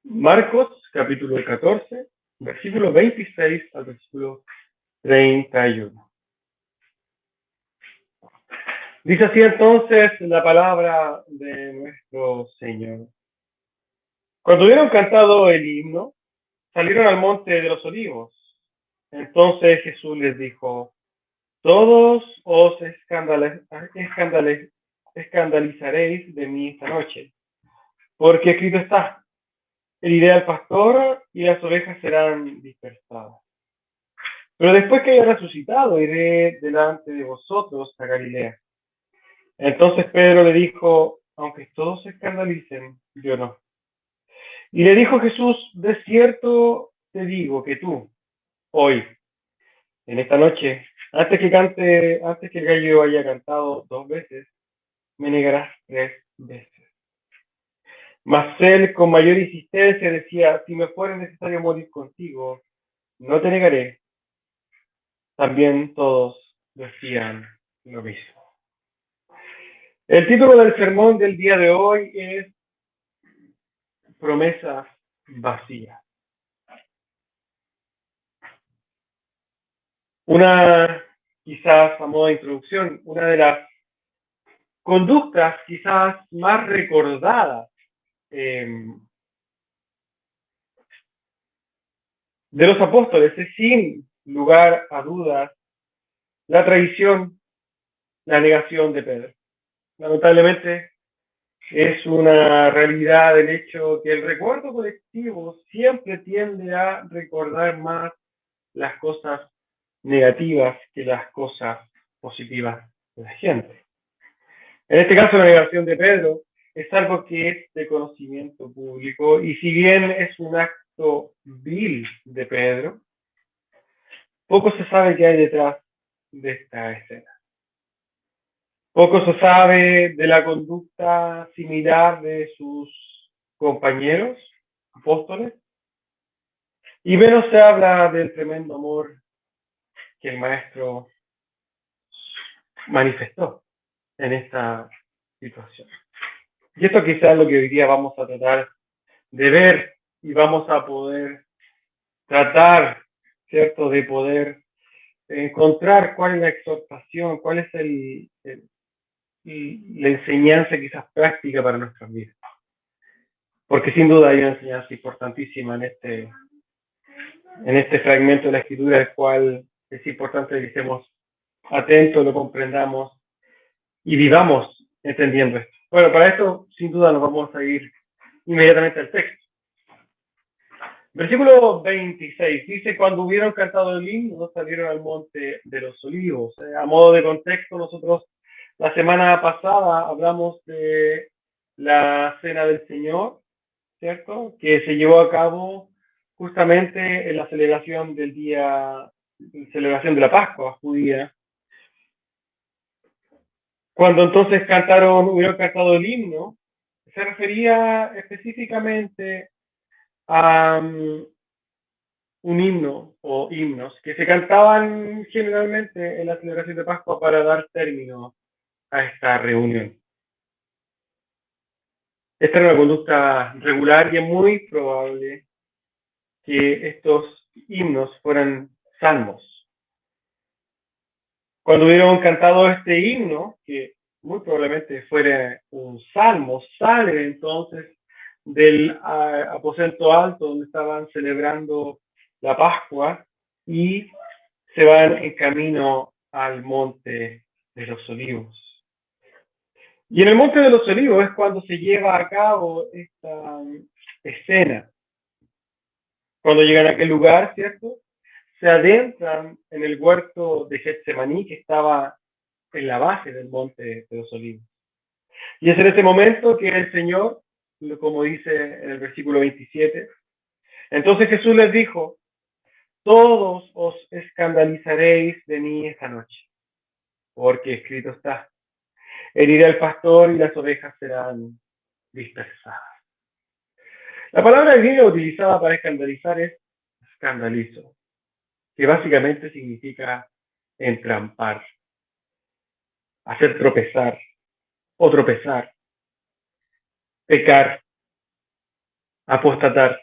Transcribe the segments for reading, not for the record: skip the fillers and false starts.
Marcos, capítulo 14, versículo 26 al versículo 31. Dice así entonces la palabra de nuestro Señor. Cuando hubieron cantado el himno, salieron al monte de los olivos. Entonces Jesús les dijo: todos os escandalizaréis de mí esta noche, porque escrito está: heriré al pastor y las ovejas serán dispersadas. Pero después que haya resucitado, iré delante de vosotros a Galilea. Entonces Pedro le dijo: aunque todos se escandalicen, yo no. Y le dijo Jesús: de cierto te digo que tú, hoy, en esta noche, antes que el gallo haya cantado 2 veces, me negarás 3 veces. Mas él con mayor insistencia decía: si me fuera necesario morir contigo, no te negaré. También todos decían lo mismo. El título del sermón del día de hoy es Promesas vacías. Quizás a modo de introducción, una de las conductas quizás más recordadas de los apóstoles es, sin lugar a dudas, la traición, la negación de Pedro. Lamentablemente, es una realidad el hecho que el recuerdo colectivo siempre tiende a recordar más las cosas negativas que las cosas positivas de la gente. En este caso, la negación de Pedro es algo que es de conocimiento público, y si bien es un acto vil de Pedro, poco se sabe qué hay detrás de esta escena. Poco se sabe de la conducta similar de sus compañeros, apóstoles, y menos se habla del tremendo amor que el maestro manifestó en esta situación. Y esto quizás es lo que hoy día vamos a tratar de ver, y vamos a poder tratar, ¿cierto?, de poder encontrar cuál es la exhortación, cuál es la enseñanza quizás práctica para nuestras vidas. Porque sin duda hay una enseñanza importantísima en este fragmento de la Escritura, el cual es importante que estemos atentos, lo comprendamos y vivamos entendiendo esto. Bueno, para esto sin duda nos vamos a ir inmediatamente al texto. Versículo 26 dice: cuando hubieron cantado el himno, salieron al monte de los olivos. A modo de contexto, nosotros la semana pasada hablamos de la cena del Señor, ¿cierto?, que se llevó a cabo justamente en la celebración celebración de la Pascua judía. Cuando entonces hubieron cantado el himno, se refería específicamente a un himno o himnos que se cantaban generalmente en la celebración de Pascua para dar término a esta reunión. Esta era una conducta regular, y es muy probable que estos himnos fueran salmos. Cuando hubieron cantado este himno, que muy probablemente fuera un salmo, salen entonces del aposento alto donde estaban celebrando la Pascua y se van en camino al monte de los olivos. Y en el monte de los olivos es cuando se lleva a cabo esta escena. Cuando llegan a aquel lugar, ¿cierto?, se adentran en el huerto de Getsemaní, que estaba en la base del monte de los olivos. Y es en ese momento que el Señor, como dice en el versículo 27, entonces Jesús les dijo: todos os escandalizaréis de mí esta noche, porque escrito está: heriré al pastor y las ovejas serán dispersadas. La palabra griega utilizada para escandalizar es escandalizo, que básicamente significa entrampar, hacer tropezar o tropezar, pecar. apostatar,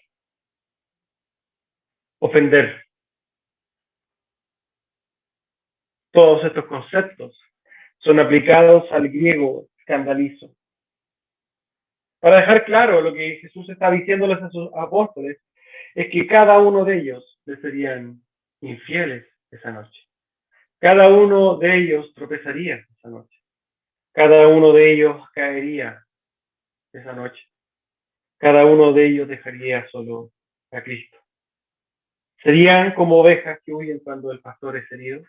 ofender. Todos estos conceptos son aplicados al griego escandalizo. Para dejar claro lo que Jesús está diciéndoles a sus apóstoles, es que cada uno de ellos les serían infieles esa noche. Cada uno de ellos tropezaría esa noche. Cada uno de ellos caería esa noche. Cada uno de ellos dejaría solo a Cristo. Serían como ovejas que huyen cuando el pastor es herido.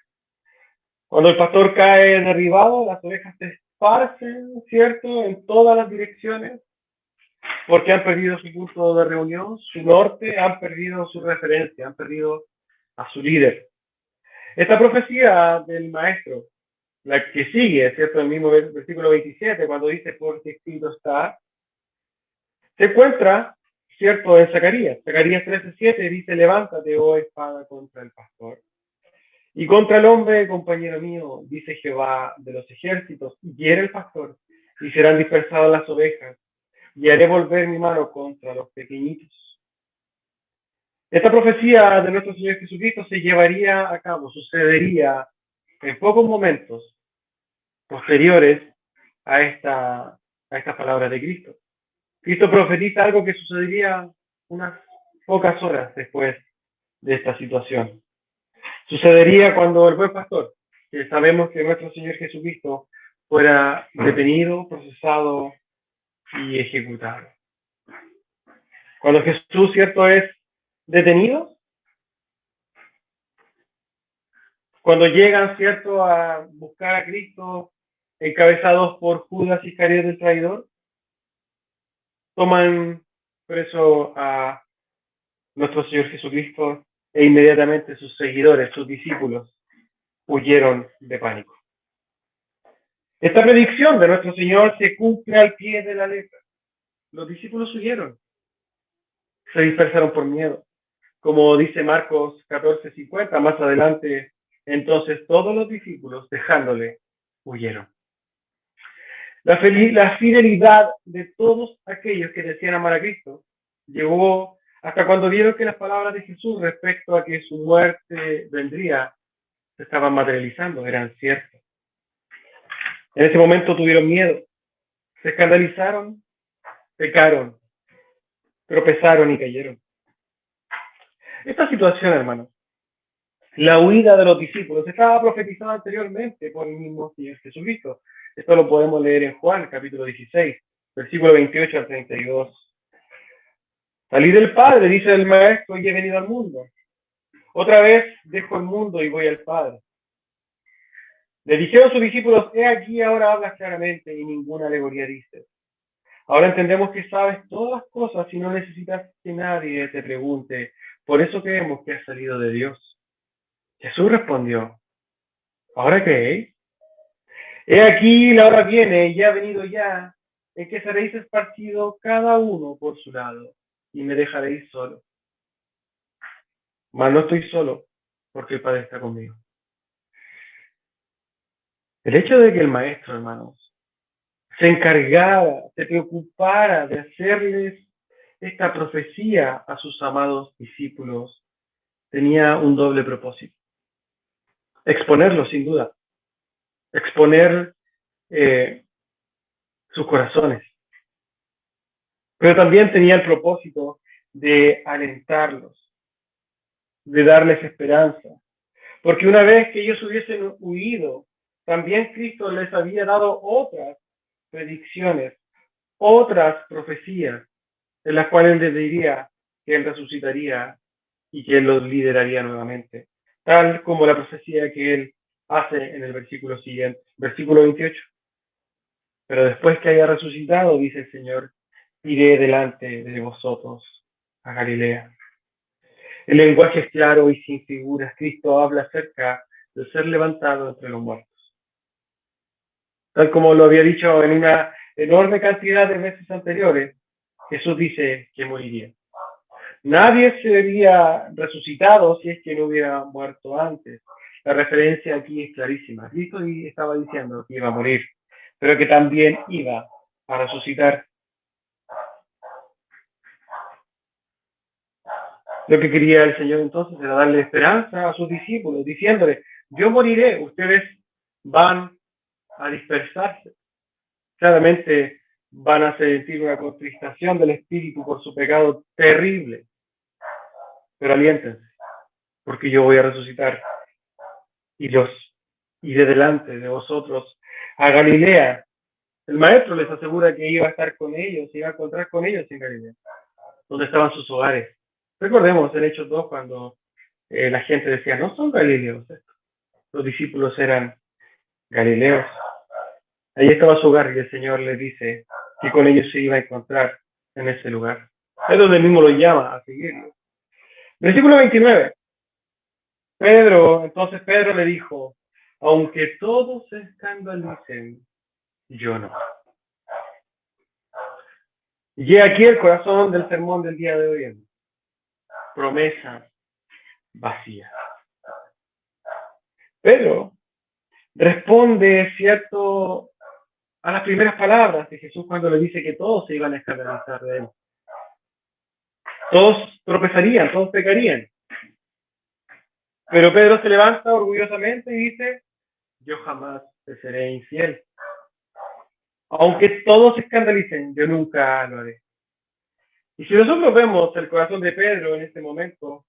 Cuando el pastor cae derribado, las ovejas se esparcen, ¿cierto?, en todas las direcciones, porque han perdido su punto de reunión, su norte, han perdido su referencia, han perdido a su líder. Esta profecía del maestro, la que sigue, ¿cierto?, el mismo versículo 27, cuando dice, porque escrito está, se encuentra, ¿cierto?, en Zacarías. Zacarías 13:7 dice, levántate, oh espada, contra el pastor. Y contra el hombre, compañero mío, dice Jehová de los ejércitos, hiere el pastor, y serán dispersadas las ovejas, y haré volver mi mano contra los pequeñitos. Esta profecía de nuestro Señor Jesucristo se llevaría a cabo, sucedería en pocos momentos posteriores a estas palabras de Cristo. Cristo profetiza algo que sucedería unas pocas horas después de esta situación. Sucedería cuando el buen pastor, que sabemos que nuestro Señor Jesucristo, fuera detenido, procesado y ejecutado. Cuando Jesús, ¿cierto?, es detenido, cuando llegan, ¿cierto?, a buscar a Cristo, encabezados por Judas Iscariote el traidor, toman preso a nuestro Señor Jesucristo e inmediatamente sus seguidores, sus discípulos, huyeron de pánico. Esta predicción de nuestro Señor se cumple al pie de la letra. Los discípulos huyeron, se dispersaron por miedo. Como dice Marcos 14:50, más adelante, entonces todos los discípulos, dejándole, huyeron. La fidelidad de todos aquellos que decían amar a Cristo llegó hasta cuando vieron que las palabras de Jesús respecto a que su muerte vendría se estaban materializando, eran ciertas. En ese momento tuvieron miedo, se escandalizaron, pecaron, tropezaron y cayeron. Esta situación, hermanos, la huida de los discípulos, estaba profetizada anteriormente por el mismo Señor Jesucristo. Esto lo podemos leer en Juan, capítulo 16, versículo 28 al 32. Salí del Padre, dice el Maestro, y he venido al mundo. Otra vez dejo el mundo y voy al Padre. Le dijeron sus discípulos, he aquí, ahora hablas claramente y ninguna alegoría dices. Ahora entendemos que sabes todas las cosas y no necesitas que nadie te pregunte. Por eso creemos que has salido de Dios. Jesús respondió, ¿ahora creéis? He aquí, la hora viene, y ha venido ya, en que seréis esparcidos cada uno por su lado, y me dejaréis solo. Mas no estoy solo, porque el Padre está conmigo. El hecho de que el Maestro, hermanos, se encargara, se preocupara de hacerles esta profecía a sus amados discípulos, tenía un doble propósito. Exponerlos, sin duda. Exponer sus corazones. Pero también tenía el propósito de alentarlos, de darles esperanza. Porque una vez que ellos hubiesen huido, también Cristo les había dado otras predicciones, otras profecías, en las cuales les diría que Él resucitaría y que Él los lideraría nuevamente. Tal como la profecía que Él hace en el versículo siguiente, versículo 28. Pero después que haya resucitado, dice el Señor, iré delante de vosotros a Galilea. El lenguaje es claro y sin figuras. Cristo habla acerca de ser levantado entre los muertos. Tal como lo había dicho en una enorme cantidad de veces anteriores, Jesús dice que moriría. Nadie se había resucitado si es que no hubiera muerto antes. La referencia aquí es clarísima. Cristo estaba diciendo que iba a morir, pero que también iba a resucitar. Lo que quería el Señor entonces era darle esperanza a sus discípulos, diciéndoles, yo moriré, ustedes van a dispersarse. Claramente van a sentir una contristación del espíritu por su pecado terrible, pero aliéntense, porque yo voy a resucitar y los iré delante de vosotros a Galilea. El maestro les asegura que iba a estar con ellos, iba a encontrar con ellos en Galilea, donde estaban sus hogares. Recordemos en Hechos 2 cuando la gente decía, no son galileos estos. Los discípulos eran galileos. Ahí estaba su hogar y el Señor les dice que con ellos se iba a encontrar en ese lugar. Es donde él mismo lo llama a seguirlo. Versículo 29. Entonces Pedro le dijo, aunque todos se escandalicen, yo no. Y aquí el corazón del sermón del día de hoy. Promesa vacía. Pedro responde, cierto, a las primeras palabras de Jesús cuando le dice que todos se iban a escandalizar de él. Todos tropezarían, todos pecarían. Pero Pedro se levanta orgullosamente y dice, yo jamás te seré infiel. Aunque todos se escandalicen, yo nunca lo haré. Y si nosotros vemos el corazón de Pedro en este momento,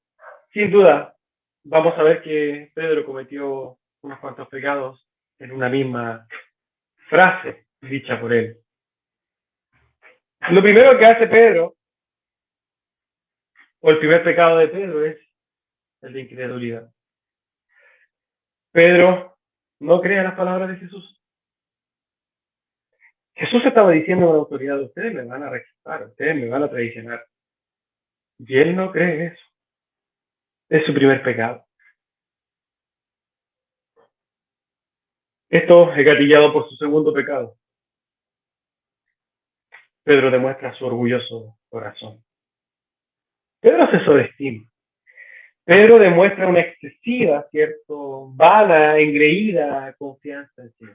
sin duda vamos a ver que Pedro cometió unos cuantos pecados en una misma frase dicha por él. Lo primero que hace Pedro, o el primer pecado de Pedro, es el de incredulidad. Pedro no cree las palabras de Jesús. Jesús estaba diciendo con autoridad, ustedes me van a rechazar, ustedes me van a traicionar. Y él no cree eso. Es su primer pecado. Esto es gatillado por su segundo pecado. Pedro demuestra su orgulloso corazón. Pedro se sobreestima. Pedro demuestra una excesiva, vana, engreída confianza en sí.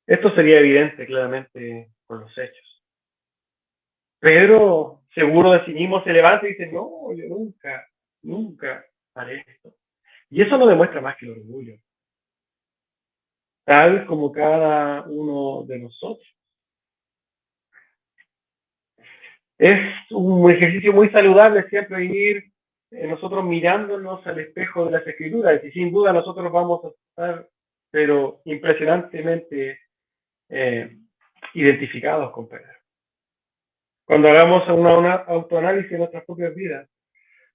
Esto sería evidente claramente con los hechos. Pedro, seguro de sí mismo, se levanta y dice, no, yo nunca haré esto. Y eso no demuestra más que el orgullo. Tal como cada uno de nosotros. Es un ejercicio muy saludable siempre ir nosotros mirándonos al espejo de las Escrituras, y sin duda nosotros vamos a estar, pero impresionantemente identificados con Pedro. Cuando hagamos una autoanálisis de nuestras propias vidas,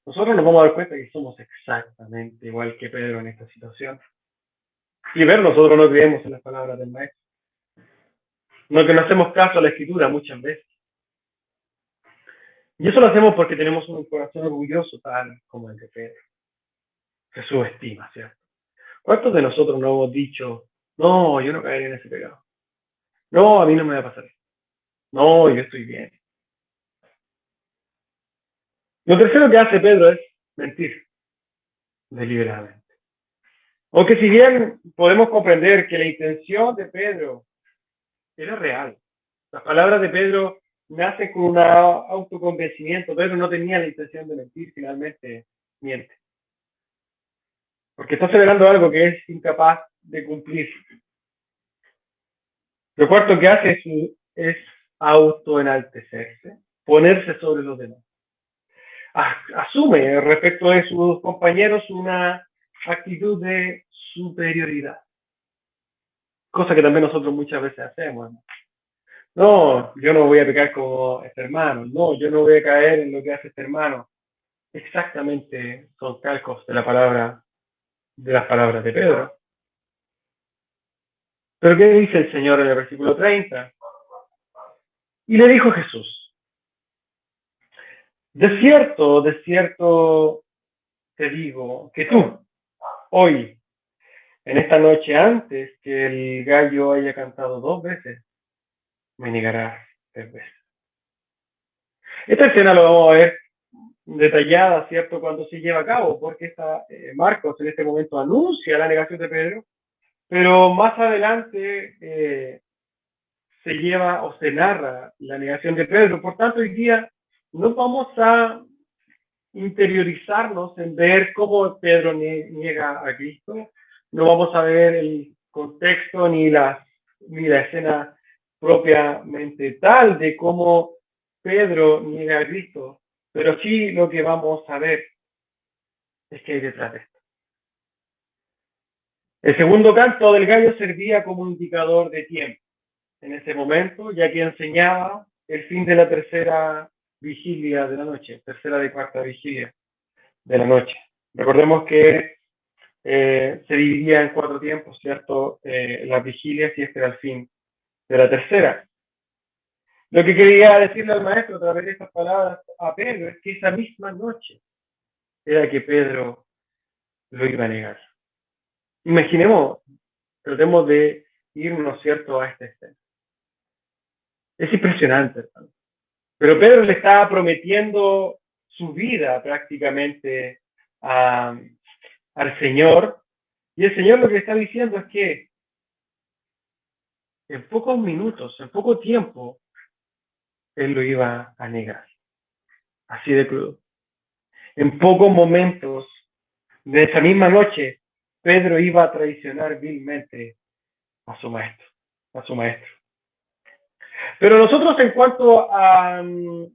nosotros nos vamos a dar cuenta que somos exactamente igual que Pedro en esta situación. Y ver, nosotros no creemos en las palabras del Maestro. No que no hacemos caso a la Escritura muchas veces. Y eso lo hacemos porque tenemos un corazón orgulloso tal como el de Pedro. Se subestima, ¿cierto? ¿Cuántos de nosotros no hemos dicho, no, yo no caeré en ese pecado? No, a mí no me va a pasar eso. No, yo estoy bien. Lo tercero que hace Pedro es mentir deliberadamente. Aunque si bien podemos comprender que la intención de Pedro era real, las palabras de Pedro nacen con un autoconvencimiento. Pedro no tenía la intención de mentir, finalmente miente. Porque está celebrando algo que es incapaz de cumplir. Lo cuarto que hace es autoenaltecerse, ponerse sobre los demás. Asume respecto de sus compañeros una actitud de superioridad. Cosa que también nosotros muchas veces hacemos. No, yo no voy a pecar como este hermano. No, yo no voy a caer en lo que hace este hermano. Exactamente son calcos de las palabras de Pedro. Pero ¿qué dice el Señor en el versículo 30? Y le dijo Jesús, de cierto te digo que tú, hoy, en esta noche, antes que el gallo haya cantado 2 veces, me negarás 3 veces. Esta escena lo vamos a ver detallada, ¿cierto?, cuando se lleva a cabo, porque Marcos en este momento anuncia la negación de Pedro, pero más adelante se lleva o se narra la negación de Pedro. Por tanto, hoy día no vamos a interiorizarnos en ver cómo Pedro niega a Cristo. No vamos a ver el contexto ni la escena propiamente tal de cómo Pedro niega a Cristo, pero sí lo que vamos a ver es que hay detrás de esto. El segundo canto del gallo servía como indicador de tiempo en ese momento, ya que enseñaba el fin de la tercera vigilia de la noche, tercera de cuarta vigilia de la noche. Recordemos que se dividía en 4 tiempos, ¿cierto? Las vigilias y este era el fin de la tercera. Lo que quería decirle al maestro a través de estas palabras a Pedro es que esa misma noche era que Pedro lo iba a negar. Imaginemos, tratemos de irnos, ¿cierto?, a esta escena. Es impresionante, hermano. Pero Pedro le estaba prometiendo su vida prácticamente al Señor, y el Señor lo que está diciendo es que en pocos minutos, en poco tiempo, Él lo iba a negar. Así de crudo. En pocos momentos de esa misma noche, Pedro iba a traicionar vilmente a su maestro, Pero nosotros, en cuanto a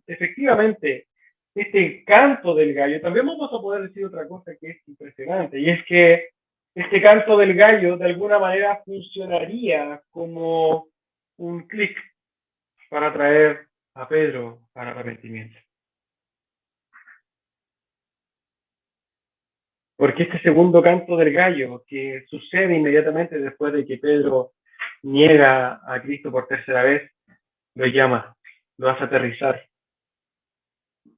efectivamente este canto del gallo, también vamos a poder decir otra cosa que es impresionante, y es que este canto del gallo de alguna manera funcionaría como un clic para traer a Pedro al arrepentimiento. Porque este segundo canto del gallo, que sucede inmediatamente después de que Pedro niega a Cristo por tercera vez, lo llama, lo hace aterrizar,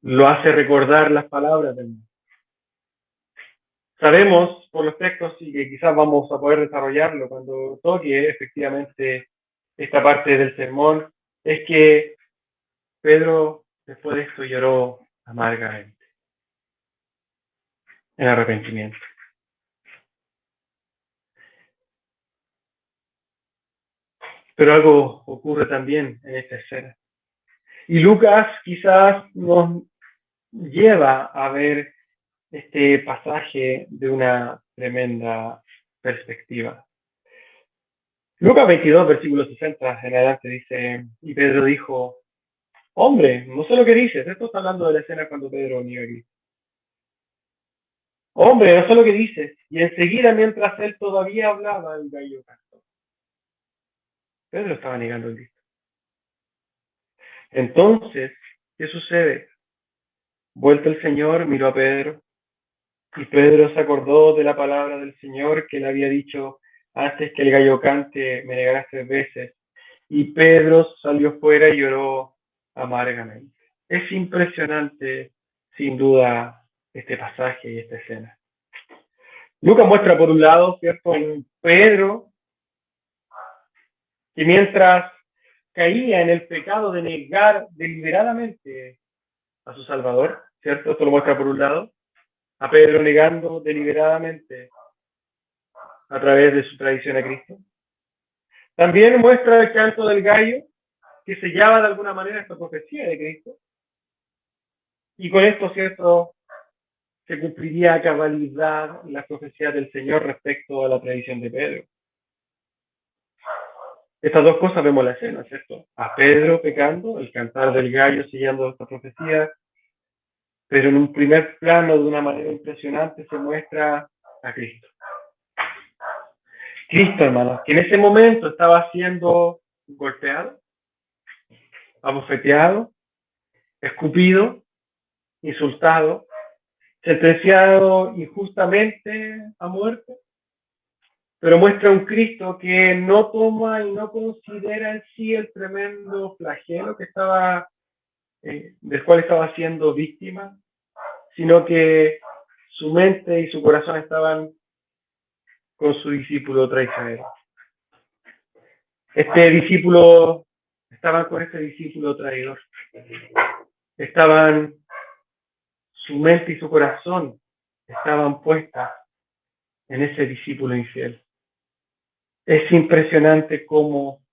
lo hace recordar las palabras del mundo. Sabemos por los textos y que quizás vamos a poder desarrollarlo cuando toque efectivamente esta parte del sermón, es que Pedro después de esto lloró amargamente en arrepentimiento. Pero algo ocurre también en esta escena. Y Lucas quizás nos lleva a ver este pasaje de una tremenda perspectiva. Lucas 22, versículo 60 en adelante dice, y Pedro dijo, hombre, no sé lo que dices. Esto está hablando de la escena cuando Pedro niega a Cristo. Hombre, no sé lo que dices. Y enseguida, mientras él todavía hablaba, el gallo cantó. Pedro estaba negando a Cristo. Entonces, ¿qué sucede? Vuelto el Señor, miró a Pedro, y Pedro se acordó de la palabra del Señor que le había dicho, antes que el gallo cante, me negarás 3 veces. Y Pedro salió fuera y lloró amargamente. Es impresionante, sin duda, este pasaje y esta escena. Lucas muestra, por un lado, ¿cierto?, en Pedro, que mientras caía en el pecado de negar deliberadamente a su Salvador, ¿cierto? Esto lo muestra por un lado, a Pedro negando deliberadamente a través de su tradición a Cristo. También muestra el canto del gallo, que sellaba de alguna manera esta profecía de Cristo. Y con esto, ¿cierto?, se cumpliría a cabalidad la profecía del Señor respecto a la tradición de Pedro. Estas dos cosas vemos la escena, ¿cierto? A Pedro pecando, el cantar del gallo sellando esta profecía, pero en un primer plano, de una manera impresionante, se muestra a Cristo. Cristo, hermanos, que en ese momento estaba siendo golpeado, abofeteado, escupido, insultado, sentenciado injustamente a muerte, pero muestra un Cristo que no toma y no considera en sí el tremendo flagelo que estaba, del cual estaba siendo víctima, sino que su mente y su corazón estaban con su discípulo traicionero. Estaban con este discípulo traidor. Su mente y su corazón estaban puestas en ese discípulo infiel. Es impresionante cómo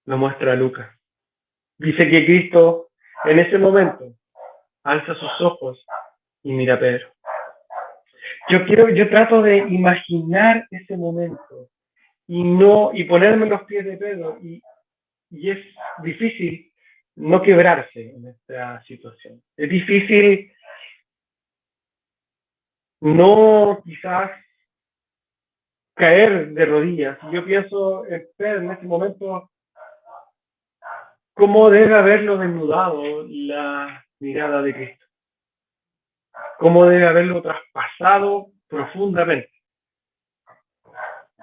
lo muestra Lucas. Dice que Cristo en ese momento alza sus ojos y mira a Pedro. Yo trato de imaginar ese momento y ponerme en los pies de Pedro y es difícil no quebrarse en esta situación. Es difícil no quizás caer de rodillas. Yo pienso en Pedro en ese momento, cómo debe haberlo desnudado la mirada de Cristo, cómo debe haberlo traspasado profundamente,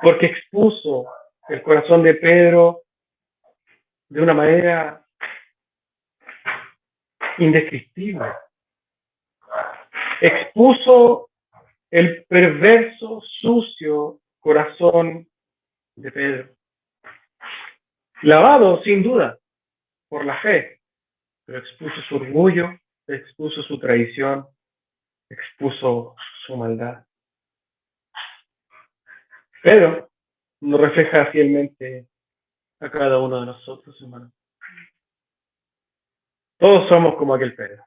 porque expuso el corazón de Pedro de una manera indescriptible. Expuso el perverso, sucio corazón de Pedro. Lavado, sin duda, por la fe, pero expuso su orgullo, expuso su traición, expuso su maldad. Pedro nos refleja fielmente a cada uno de nosotros, hermanos. Todos somos como aquel Pedro.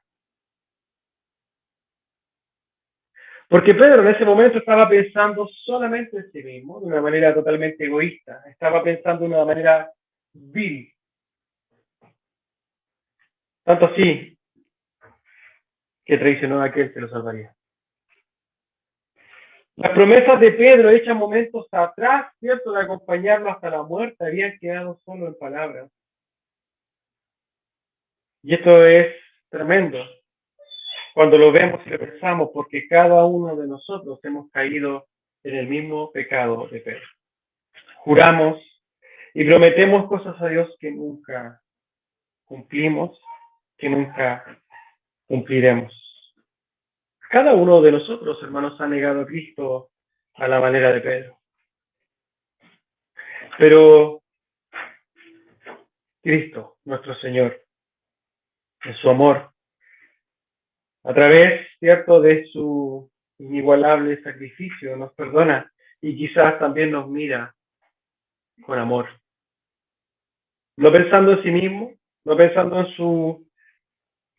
Porque Pedro en ese momento estaba pensando solamente en sí mismo, de una manera totalmente egoísta. Estaba pensando de una manera vil. Tanto así que traicionó a aquel que lo salvaría. Las promesas de Pedro, hechas momentos atrás, cierto, de acompañarlo hasta la muerte, habían quedado solo en palabras. Y esto es tremendo cuando lo vemos y lo pensamos, porque cada uno de nosotros hemos caído en el mismo pecado de Pedro. Juramos y prometemos cosas a Dios que nunca cumplimos, que nunca cumpliremos. Cada uno de nosotros, hermanos, ha negado a Cristo a la manera de Pedro. Pero Cristo, nuestro Señor, en su amor, a través, cierto, de su inigualable sacrificio, nos perdona y quizás también nos mira con amor. No pensando en sí mismo, no pensando en su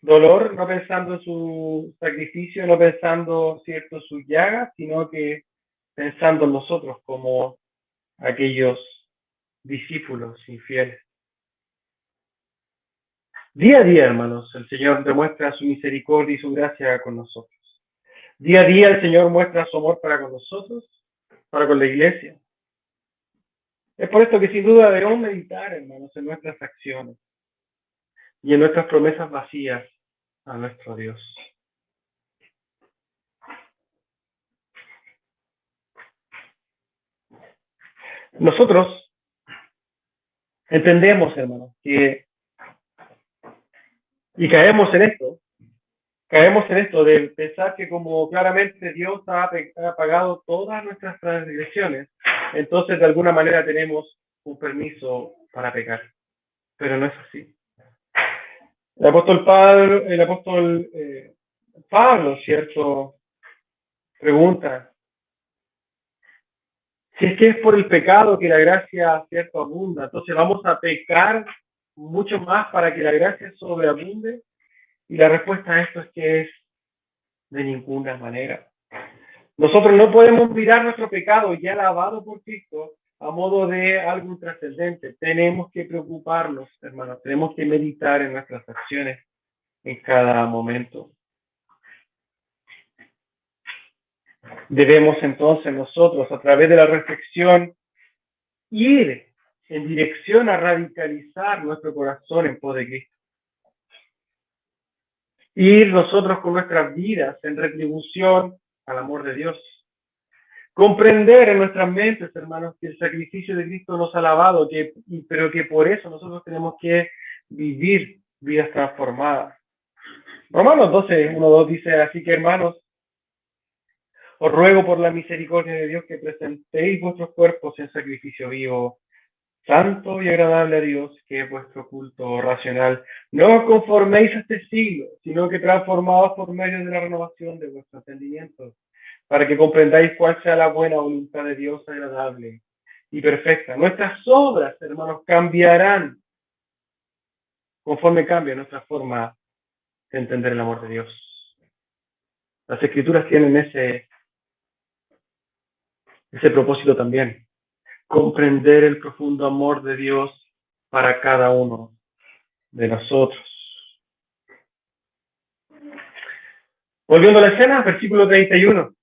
dolor, no pensando en su sacrificio, no pensando, cierto, sus llagas, sino que pensando en nosotros como aquellos discípulos infieles. Día a día, hermanos, el Señor demuestra su misericordia y su gracia con nosotros. Día a día el Señor muestra su amor para con nosotros, para con la iglesia. Es por esto que sin duda debemos meditar, hermanos, en nuestras acciones y en nuestras promesas vacías a nuestro Dios. Nosotros entendemos, hermanos, y caemos en esto de pensar que como claramente Dios ha pagado todas nuestras transgresiones, entonces de alguna manera tenemos un permiso para pecar. Pero no es así. El apóstol Pablo, ¿cierto? Pregunta, si es que es por el pecado que la gracia, ¿cierto?, abunda, entonces vamos a pecar mucho más para que la gracia sobreabunde. Y la respuesta a esto es que es de ninguna manera. Nosotros no podemos mirar nuestro pecado ya lavado por Cristo a modo de algo intrascendente. Tenemos que preocuparnos, hermanos. Tenemos que meditar en nuestras acciones en cada momento. Debemos entonces nosotros, a través de la reflexión, ir en dirección a radicalizar nuestro corazón en pos de Cristo. Ir nosotros con nuestras vidas en retribución al amor de Dios. Comprender en nuestras mentes, hermanos, que el sacrificio de Cristo nos ha lavado, pero que por eso nosotros tenemos que vivir vidas transformadas. Romanos 12, 1, 2 dice, así que hermanos, os ruego por la misericordia de Dios que presentéis vuestros cuerpos en sacrificio vivo, santo y agradable a Dios, que es vuestro culto racional. No os conforméis a este siglo, sino que transformaos por medio de la renovación de vuestro entendimiento, para que comprendáis cuál sea la buena voluntad de Dios agradable y perfecta. Nuestras obras, hermanos, cambiarán conforme cambia nuestra forma de entender el amor de Dios. Las Escrituras tienen ese propósito también, comprender el profundo amor de Dios para cada uno de nosotros. Volviendo a la escena, versículo 31.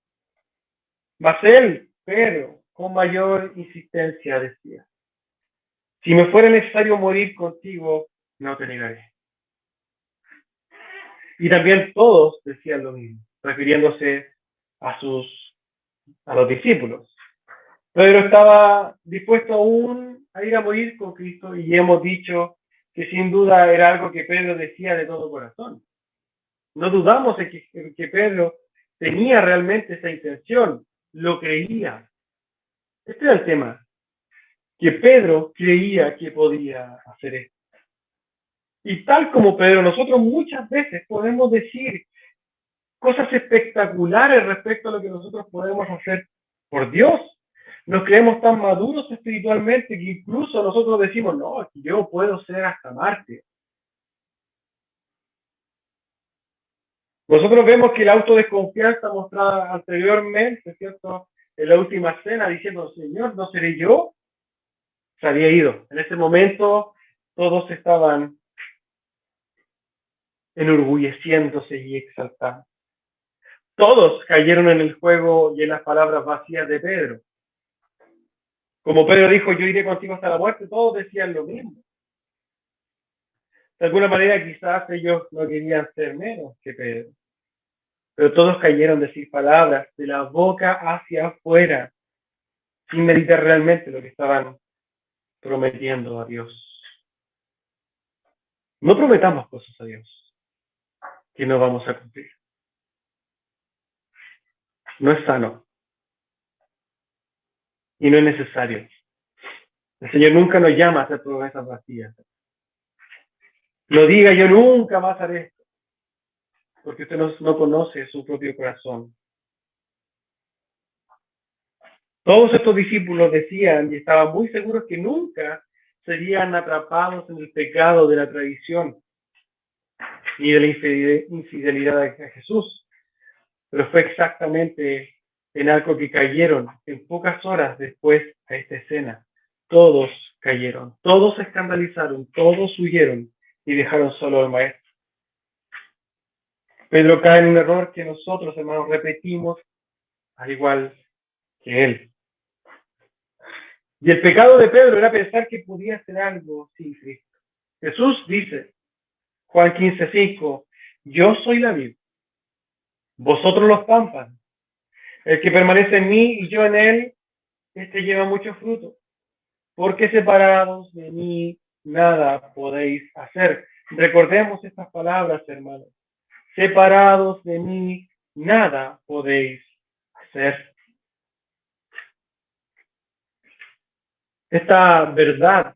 Mas él, Pedro, con mayor insistencia decía: si me fuera necesario morir contigo, no te negaré. Y también todos decían lo mismo, refiriéndose a los discípulos. Pedro estaba dispuesto aún a ir a morir con Cristo, y hemos dicho que sin duda era algo que Pedro decía de todo corazón. No dudamos en que Pedro tenía realmente esa intención, lo creía. Este era el tema, que Pedro creía que podía hacer esto. Y tal como Pedro, nosotros muchas veces podemos decir cosas espectaculares respecto a lo que nosotros podemos hacer por Dios. Nos creemos tan maduros espiritualmente que incluso nosotros decimos: no, yo puedo ser hasta mártir. Nosotros vemos que la autodesconfianza mostrada anteriormente, ¿cierto?, en la última cena, diciendo: Señor, ¿no seré yo? Se había ido. En ese momento todos estaban enorgulleciéndose y exaltando. Todos cayeron en el juego y en las palabras vacías de Pedro. Como Pedro dijo: yo iré contigo hasta la muerte, todos decían lo mismo. De alguna manera quizás ellos no querían ser menos que Pedro, pero todos cayeron en decir palabras de la boca hacia afuera, sin meditar realmente lo que estaban prometiendo a Dios. No prometamos cosas a Dios que no vamos a cumplir. No es sano y no es necesario. El Señor nunca nos llama a hacer promesas vacías. No diga: yo nunca más haré esto, porque usted no conoce su propio corazón. Todos estos discípulos decían y estaban muy seguros que nunca serían atrapados en el pecado de la traición ni de la infidelidad a Jesús. Pero fue exactamente en algo que cayeron en pocas horas después a esta escena. Todos cayeron, todos se escandalizaron, todos huyeron y dejaron solo al maestro. Pedro cae en un error que nosotros, hermanos, repetimos al igual que él. Y el pecado de Pedro era pensar que podía hacer algo sin Cristo. Jesús dice, Juan 15:5, yo soy la vid, vosotros los pámpanos. El que permanece en mí y yo en él, este lleva mucho fruto. Porque separados de mí, nada podéis hacer. Recordemos estas palabras, hermanos. Separados de mí, nada podéis hacer. Esta verdad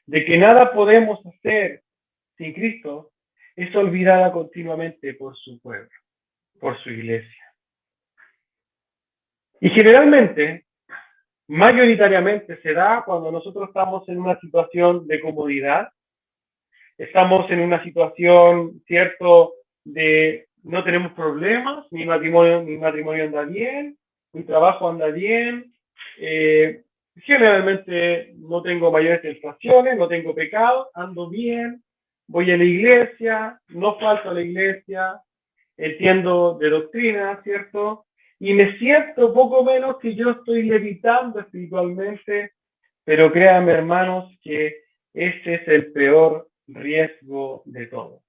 de que nada podemos hacer sin Cristo es olvidada continuamente por su pueblo, por su iglesia. Y generalmente, mayoritariamente, se da cuando nosotros estamos en una situación de comodidad, estamos en una situación, cierto, de no tenemos problemas, mi matrimonio anda bien, mi trabajo anda bien, generalmente no tengo mayores tentaciones, no tengo pecado, ando bien, voy a la iglesia, no falto a la iglesia, entiendo de doctrina, ¿cierto? Y me siento poco menos que yo estoy levitando espiritualmente, pero créanme, hermanos, que ese es el peor riesgo de todos.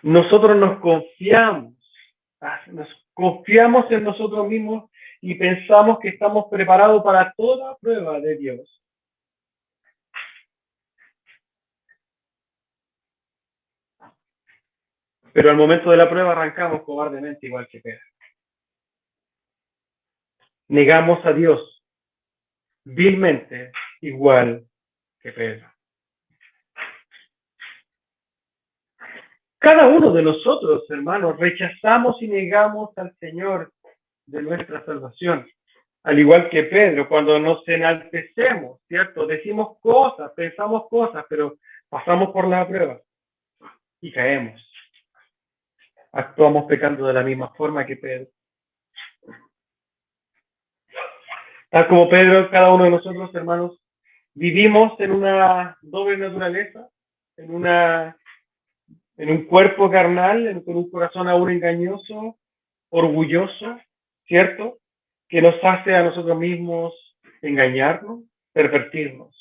Nosotros nos confiamos en nosotros mismos y pensamos que estamos preparados para toda prueba de Dios. Pero al momento de la prueba arrancamos cobardemente igual que Pedro. Negamos a Dios vilmente igual que Pedro. Cada uno de nosotros, hermanos, rechazamos y negamos al Señor de nuestra salvación. Al igual que Pedro, cuando nos enaltecemos, ¿cierto? Decimos cosas, pensamos cosas, pero pasamos por la prueba y caemos. Actuamos pecando de la misma forma que Pedro. Tal como Pedro, cada uno de nosotros, hermanos, vivimos en una doble naturaleza, en un cuerpo carnal, con un corazón aún engañoso, orgulloso, ¿cierto? Que nos hace a nosotros mismos engañarnos, pervertirnos.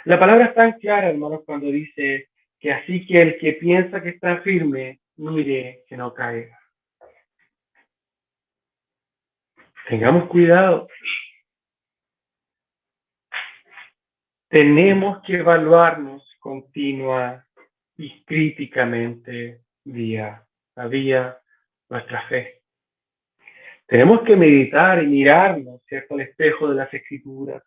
La palabra es tan clara, hermanos, cuando dice que así que el que piensa que está firme, mire que no caiga. Tengamos cuidado. Tenemos que evaluarnos continua y críticamente día a día nuestra fe. Tenemos que meditar y mirarnos, ¿cierto?, al espejo de las Escrituras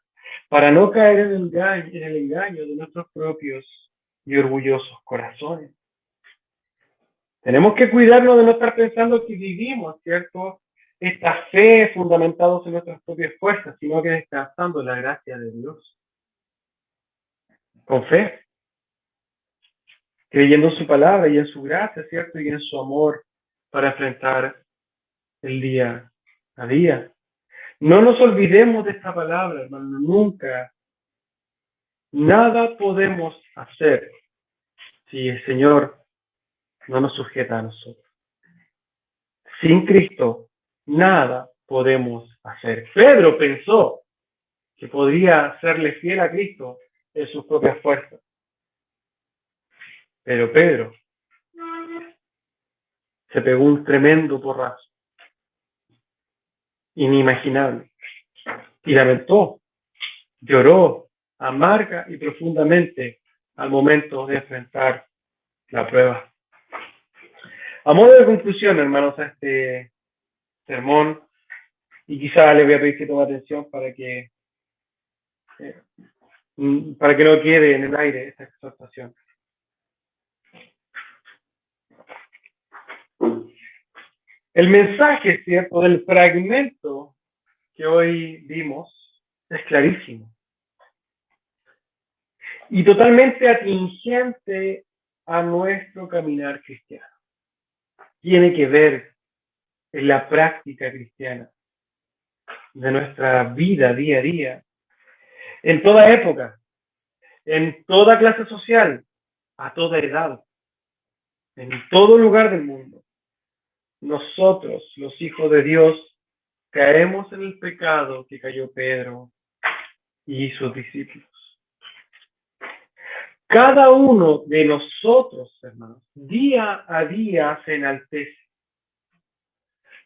para no caer en el engaño de nuestros propios y orgullosos corazones. Tenemos que cuidarnos de no estar pensando que vivimos, ¿cierto?, esta fe fundamentados en nuestras propias fuerzas, sino que descansando en la gracia de Dios. Con fe, creyendo en su palabra y en su gracia, ¿cierto?, y en su amor para enfrentar el día a día. No nos olvidemos de esta palabra, hermano, nunca. Nada podemos hacer si el Señor no nos sujeta a nosotros. Sin Cristo, nada podemos hacer. Pedro pensó que podría serle fiel a Cristo en sus propias fuerzas. Pero Pedro se pegó un tremendo porrazo, inimaginable, y lamentó, lloró amarga y profundamente al momento de enfrentar la prueba. A modo de conclusión, hermanos, a este sermón, y quizá le voy a pedir que tome atención para que no quede en el aire esta exhortación. El mensaje, ¿cierto?, del fragmento que hoy vimos es clarísimo y totalmente atingente a nuestro caminar cristiano. Tiene que ver en la práctica cristiana de nuestra vida día a día, en toda época, en toda clase social, a toda edad, en todo lugar del mundo. Nosotros, los hijos de Dios, caemos en el pecado que cayó Pedro y sus discípulos. Cada uno de nosotros, hermanos, día a día se enaltece.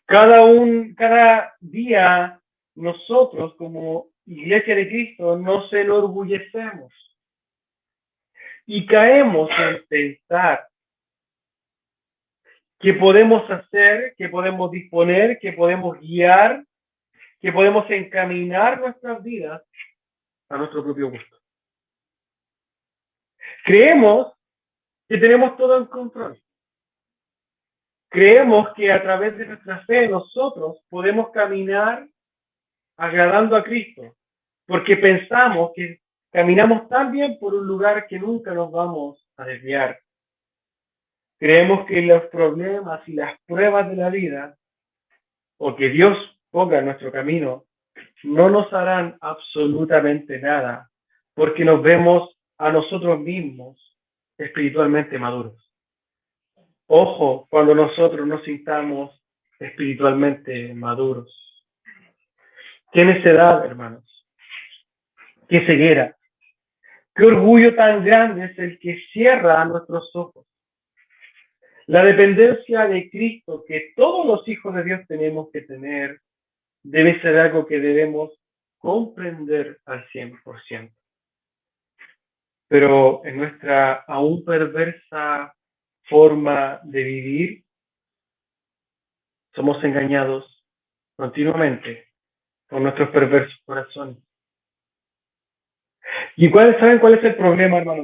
Cada día nosotros, como Iglesia de Cristo, nos enorgullecemos y caemos en pensar que podemos hacer, que podemos disponer, que podemos guiar, que podemos encaminar nuestras vidas a nuestro propio gusto. Creemos que tenemos todo en control. Creemos que a través de nuestra fe nosotros podemos caminar agradando a Cristo, porque pensamos que caminamos tan bien por un lugar que nunca nos vamos a desviar. Creemos que los problemas y las pruebas de la vida, o que Dios ponga en nuestro camino, no nos harán absolutamente nada, porque nos vemos a nosotros mismos espiritualmente maduros. Ojo, cuando nosotros nos sintamos espiritualmente maduros. Qué necedad, hermanos. Qué ceguera. Qué orgullo tan grande es el que cierra nuestros ojos. La dependencia de Cristo que todos los hijos de Dios tenemos que tener debe ser algo que debemos comprender al 100%. Pero en nuestra aún perversa forma de vivir, somos engañados continuamente por nuestros perversos corazones. ¿Y saben cuál es el problema, hermano?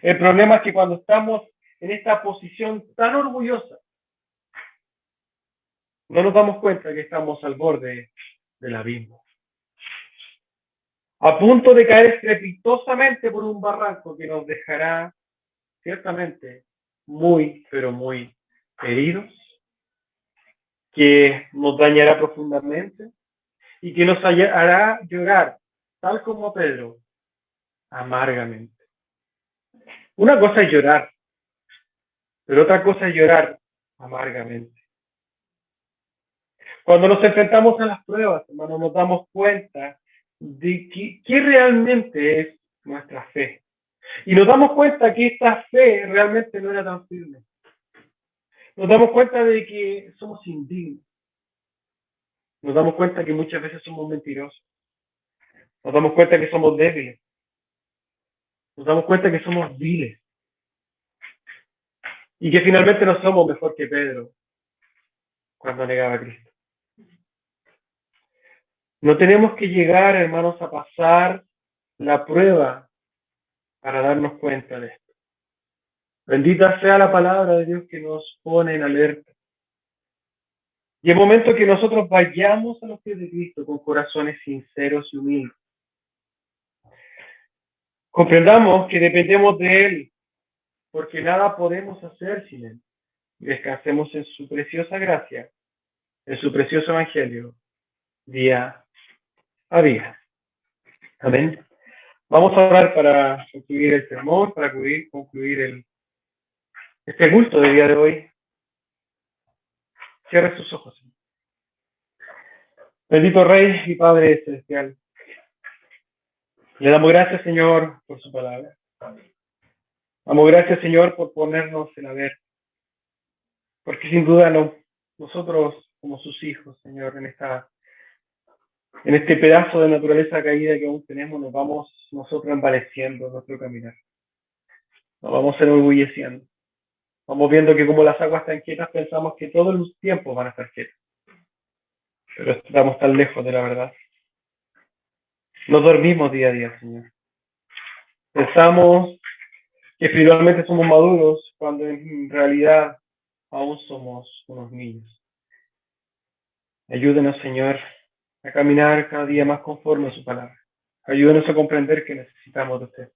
El problema es que cuando estamos en esta posición tan orgullosa, no nos damos cuenta que estamos al borde del abismo, a punto de caer estrepitosamente por un barranco que nos dejará ciertamente muy, pero muy heridos, que nos dañará profundamente y que nos hará llorar, tal como Pedro, amargamente. Una cosa es llorar, pero otra cosa es llorar amargamente. Cuando nos enfrentamos a las pruebas, hermano, nos damos cuenta de qué realmente es nuestra fe. Y nos damos cuenta que esta fe realmente no era tan firme. Nos damos cuenta de que somos indignos. Nos damos cuenta que muchas veces somos mentirosos. Nos damos cuenta que somos débiles. Nos damos cuenta que somos viles. Y que finalmente no somos mejor que Pedro cuando negaba a Cristo. No tenemos que llegar, hermanos, a pasar la prueba para darnos cuenta de esto. Bendita sea la palabra de Dios que nos pone en alerta. Y el momento que nosotros vayamos a los pies de Cristo con corazones sinceros y humildes, comprendamos que dependemos de Él, porque nada podemos hacer sin Él. Y descansemos en su preciosa gracia, en su precioso evangelio, día a día. Amén. Vamos a orar para concluir el sermón, para concluir este culto del día de hoy. Cierre sus ojos. Bendito Rey y Padre Celestial, le damos gracias, Señor, por su palabra. Damos gracias, Señor, por ponernos en alerta. Porque sin duda nosotros, como sus hijos, Señor, en este pedazo de naturaleza caída que aún tenemos, nos vamos nosotros envaneciendo en nuestro caminar. Nos vamos enorgulleciendo. Vamos viendo que como las aguas están quietas, pensamos que todos los tiempos van a estar quietos. Pero estamos tan lejos de la verdad. Nos dormimos día a día, Señor. Pensamos que espiritualmente somos maduros cuando en realidad aún somos unos niños. Ayúdenos, Señor, a caminar cada día más conforme a su palabra. Ayúdenos a comprender que necesitamos de usted.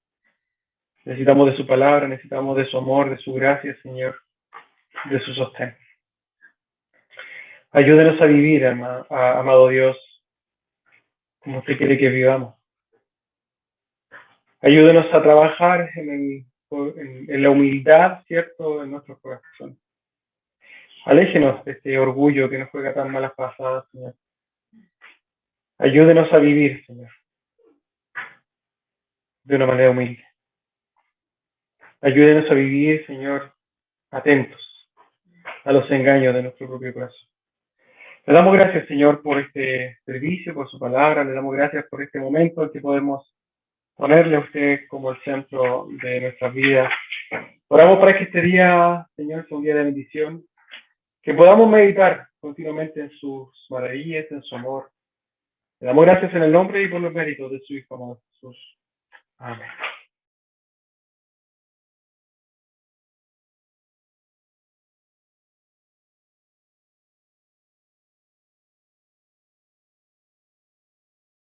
Necesitamos de su palabra, necesitamos de su amor, de su gracia, Señor, de su sostén. Ayúdenos a vivir, amado Dios, como usted quiere que vivamos. Ayúdenos a trabajar en la humildad, ¿cierto?, en nuestros corazones. Aléjenos de este orgullo que nos juega tan malas pasadas, Señor. Ayúdenos a vivir, Señor, de una manera humilde. Ayúdenos a vivir, Señor, atentos a los engaños de nuestro propio corazón. Le damos gracias, Señor, por este servicio, por su palabra. Le damos gracias por este momento en que podemos ponerle a usted como el centro de nuestras vidas. Oramos para que este día, Señor, sea un día de bendición, que podamos meditar continuamente en sus maravillas, en su amor. Le damos gracias en el nombre y por los méritos de su Hijo amado Jesús. Amén.